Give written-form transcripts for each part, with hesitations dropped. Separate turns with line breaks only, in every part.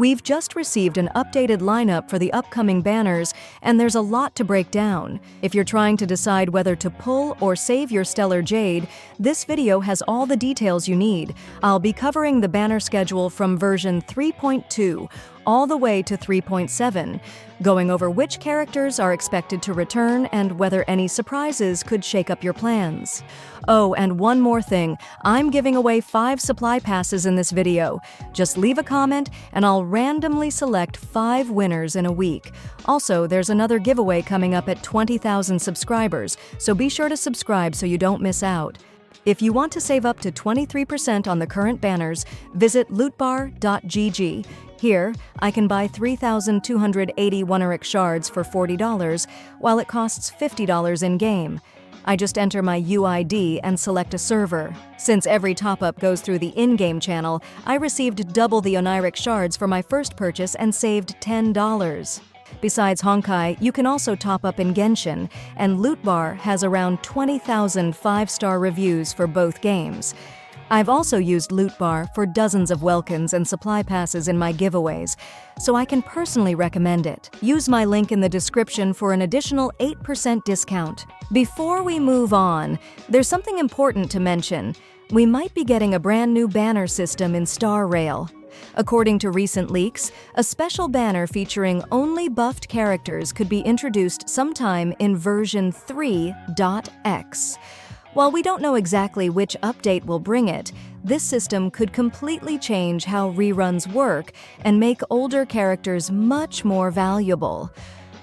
We've just received an updated lineup for the upcoming banners, and there's a lot to break down. If you're trying to decide whether to pull or save your Stellar Jade, this video has all the details you need. I'll be covering the banner schedule from version 3.2 all the way to 3.7, going over which characters are expected to return and whether any surprises could shake up your plans. Oh, and one more thing, I'm giving away 5 supply passes in this video. Just leave a comment and I'll randomly select 5 winners in a week. Also, there's another giveaway coming up at 20,000 subscribers, so be sure to subscribe so you don't miss out. If you want to save up to 23% on the current banners, visit lootbar.gg. Here, I can buy 3,280 Oneiric Shards for $40, while it costs $50 in-game. I just enter my UID and select a server. Since every top-up goes through the in-game channel, I received double the Oneiric Shards for my first purchase and saved $10. Besides Honkai, you can also top up in Genshin, and Lootbar has around 20,000 5-star reviews for both games. I've also used Lootbar for dozens of welkins and supply passes in my giveaways, so I can personally recommend it. Use my link in the description for an additional 8% discount. Before we move on, there's something important to mention. We might be getting a brand new banner system in Star Rail. According to recent leaks, a special banner featuring only buffed characters could be introduced sometime in version 3.x. While we don't know exactly which update will bring it, this system could completely change how reruns work and make older characters much more valuable.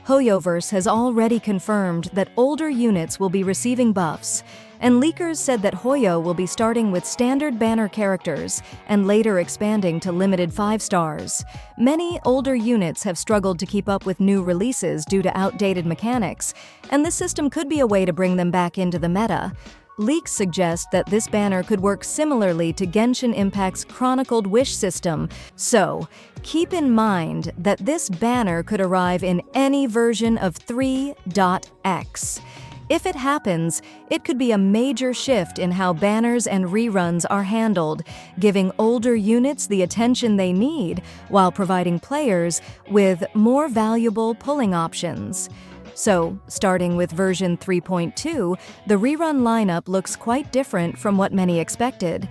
Hoyoverse has already confirmed that older units will be receiving buffs, and leakers said that Hoyo will be starting with standard banner characters and later expanding to limited 5 stars. Many older units have struggled to keep up with new releases due to outdated mechanics, and this system could be a way to bring them back into the meta. Leaks suggest that this banner could work similarly to Genshin Impact's Chronicled Wish system, so keep in mind that this banner could arrive in any version of 3.x. If it happens, it could be a major shift in how banners and reruns are handled, giving older units the attention they need while providing players with more valuable pulling options. So, starting with version 3.2, the rerun lineup looks quite different from what many expected.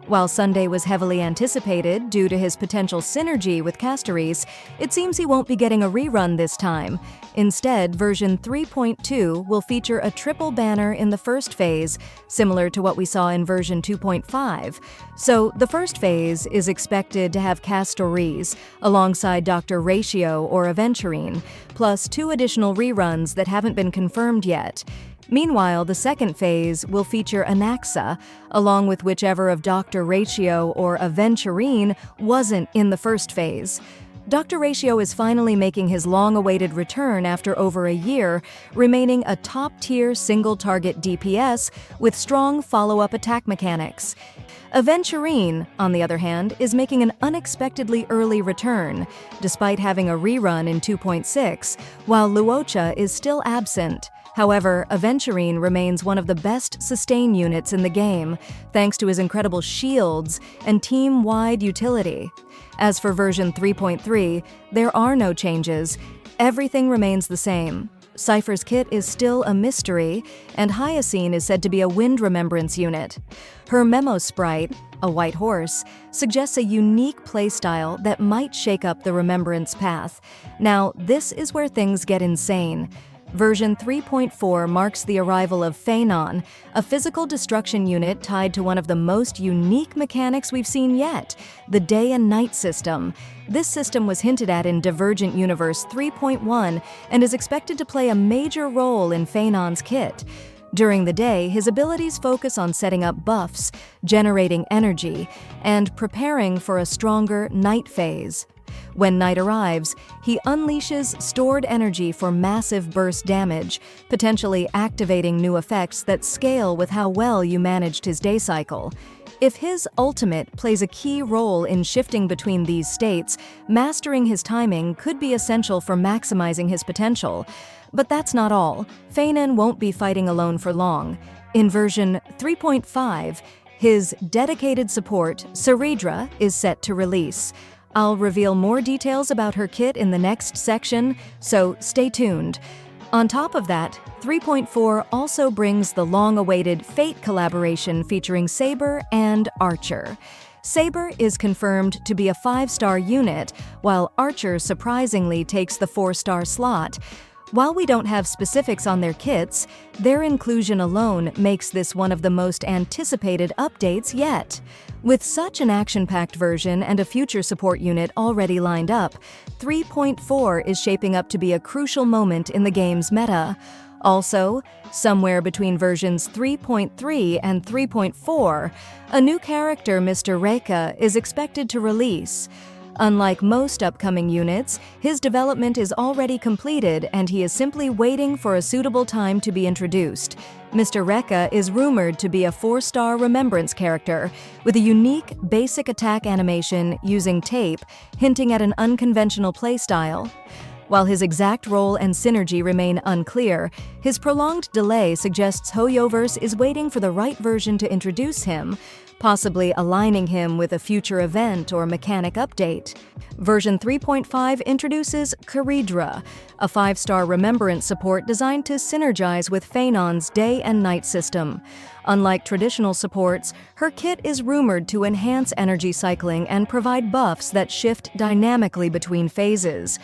While Sunday was heavily anticipated due to his potential synergy with Castoris, it seems he won't be getting a rerun this time. Instead, version 3.2 will feature a triple banner in the first phase, similar to what we saw in version 2.5. So, the first phase is expected to have Castoris, alongside Dr. Ratio or Aventurine, plus 2 additional reruns that haven't been confirmed yet. Meanwhile, the second phase will feature Anaxa, along with whichever of Dr. Ratio or Aventurine wasn't in the first phase. Dr. Ratio is finally making his long-awaited return after over a year, remaining a top-tier single-target DPS with strong follow-up attack mechanics. Aventurine, on the other hand, is making an unexpectedly early return, despite having a rerun in 2.6, while Luocha is still absent. However, Aventurine remains one of the best sustain units in the game, thanks to his incredible shields and team-wide utility. As for version 3.3, there are no changes. Everything remains the same. Cypher's kit is still a mystery, and Hyacine is said to be a Wind Remembrance unit. Her Memo Sprite, a white horse, suggests a unique playstyle that might shake up the Remembrance path. Now, this is where things get insane. Version 3.4 marks the arrival of Phanon, a physical destruction unit tied to one of the most unique mechanics we've seen yet, the Day and Night system. This system was hinted at in Divergent Universe 3.1 and is expected to play a major role in Phanon's kit. During the day, his abilities focus on setting up buffs, generating energy, and preparing for a stronger night phase. When night arrives, he unleashes stored energy for massive burst damage, potentially activating new effects that scale with how well you managed his day cycle. If his ultimate plays a key role in shifting between these states, mastering his timing could be essential for maximizing his potential. But that's not all. Phanon won't be fighting alone for long. In version 3.5, his dedicated support, Saridra, is set to release. I'll reveal more details about her kit in the next section, so stay tuned. On top of that, 3.4 also brings the long-awaited Fate collaboration featuring Saber and Archer. Saber is confirmed to be a 5-star unit, while Archer surprisingly takes the 4-star slot. While we don't have specifics on their kits, their inclusion alone makes this one of the most anticipated updates yet. With such an action-packed version and a future support unit already lined up, 3.4 is shaping up to be a crucial moment in the game's meta. Also, somewhere between versions 3.3 and 3.4, a new character, Mr. Reca, is expected to release. Unlike most upcoming units, his development is already completed and he is simply waiting for a suitable time to be introduced. Mr. Reca is rumored to be a 4-star remembrance character, with a unique basic attack animation using tape, hinting at an unconventional playstyle. While his exact role and synergy remain unclear, his prolonged delay suggests Hoyoverse is waiting for the right version to introduce him, possibly aligning him with a future event or mechanic update. Version 3.5 introduces Caridra, a 5-star remembrance support designed to synergize with Phaenon's day and night system. Unlike traditional supports, her kit is rumored to enhance energy cycling and provide buffs that shift dynamically between phases.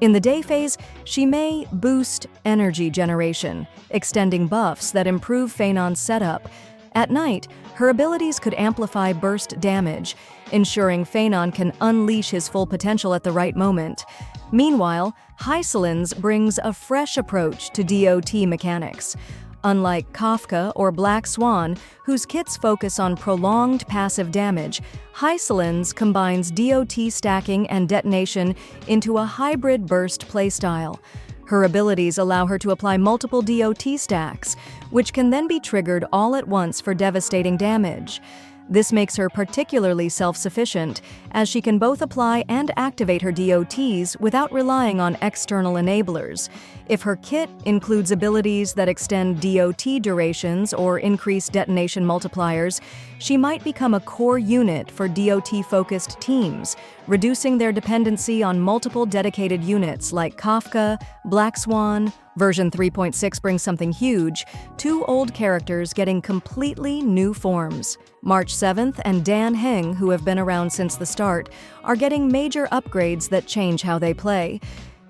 In the day phase, she may boost energy generation, extending buffs that improve Phaenon's setup. At night, her abilities could amplify burst damage, ensuring Phaenon can unleash his full potential at the right moment. Meanwhile, Hysolins brings a fresh approach to DOT mechanics. Unlike Kafka or Black Swan, whose kits focus on prolonged passive damage, Hysolins combines DOT stacking and detonation into a hybrid burst playstyle. Her abilities allow her to apply multiple DOT stacks, which can then be triggered all at once for devastating damage. This makes her particularly self-sufficient, as she can both apply and activate her DOTs without relying on external enablers. If her kit includes abilities that extend DOT durations or increase detonation multipliers, she might become a core unit for DOT-focused teams, reducing their dependency on multiple dedicated units like Kafka, Black Swan. Version 3.6 brings something huge: 2 old characters getting completely new forms. March 7th and Dan Heng, who have been around since the start, are getting major upgrades that change how they play.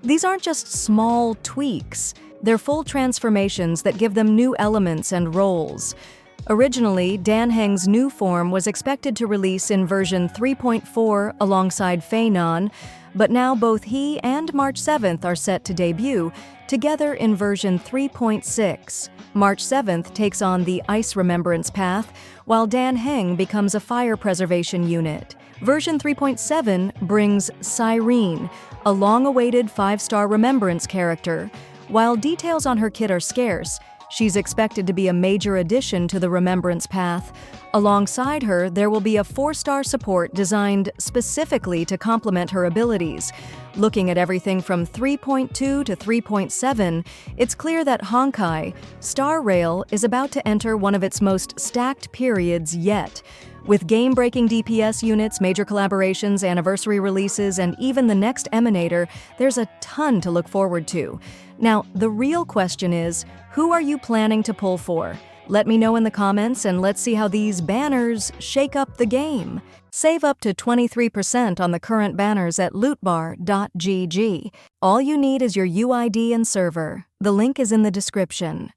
These aren't just small tweaks, they're full transformations that give them new elements and roles. Originally, Dan Heng's new form was expected to release in version 3.4 alongside Phaenon, but now both he and March 7th are set to debut, together in version 3.6. March 7th takes on the Ice Remembrance path, while Dan Heng becomes a Fire Preservation unit. Version 3.7 brings Cyrene, a long-awaited 5-star Remembrance character. While details on her kit are scarce, she's expected to be a major addition to the Remembrance path. Alongside her, there will be a 4-star support designed specifically to complement her abilities. Looking at everything from 3.2 to 3.7, it's clear that Honkai, Star Rail, is about to enter one of its most stacked periods yet. With game-breaking DPS units, major collaborations, anniversary releases, and even the next Emanator, there's a ton to look forward to. Now, the real question is, who are you planning to pull for? Let me know in the comments, and let's see how these banners shake up the game. Save up to 23% on the current banners at lootbar.gg. All you need is your UID and server. The link is in the description.